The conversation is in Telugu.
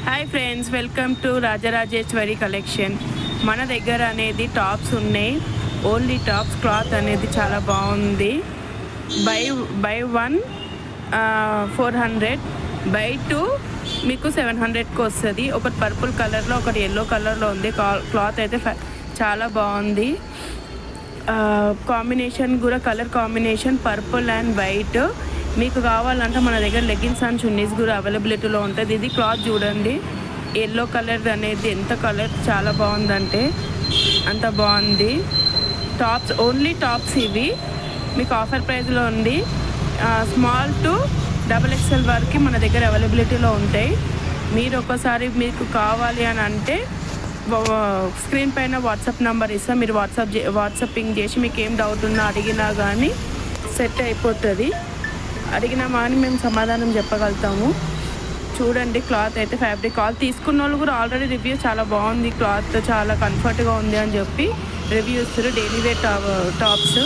Hi friends, welcome to Rajarajeshwari collection. మన దగ్గర అనేది టాప్స్ ఉన్నాయి. Only tops. క్లాత్ అనేది చాలా బాగుంది. బై 1 400, బై 2 మీకు 700కి వస్తుంది. ఒకటి పర్పుల్ కలర్లో, ఒకటి ఎల్లో కలర్లో ఉంది. క్లాత్ అయితే చాలా బాగుంది. కాంబినేషన్ కూడా, colour combination purple and white. మీకు కావాలంటే మన దగ్గర లెగ్గిన్స్ అండ్ చున్నీస్ కూడా అవైలబిలిటీలో ఉంటుంది. ఇది క్లాత్ చూడండి, ఎల్లో కలర్ అనేది ఎంత కలర్ చాలా బాగుందంటే అంత బాగుంది. టాప్స్, ఓన్లీ టాప్స్ ఇవి మీకు ఆఫర్ ప్రైస్లో ఉంది. స్మాల్ టు XXL వరకు మన దగ్గర అవైలబిలిటీలో ఉంటాయి. మీరు ఒకసారి మీకు కావాలి అని అంటే స్క్రీన్ పైన వాట్సాప్ నెంబర్ ఇస్తా. మీరు వాట్సాపింగ్ చేసి మీకు ఏం డౌట్ ఉన్నా అడిగినా కానీ సెట్ అయిపోతుంది. అడిగినా కానీ మేము సమాధానం చెప్పగలుగుతాము. చూడండి, క్లాత్ అయితే ఫ్యాబ్రిక్. క్లాత్ తీసుకున్న వాళ్ళు కూడా ఆల్రెడీ రివ్యూ చాలా బాగుంది, క్లాత్ చాలా కంఫర్ట్గా ఉంది అని చెప్పి రివ్యూ ఇస్తారు. Daily wear tops.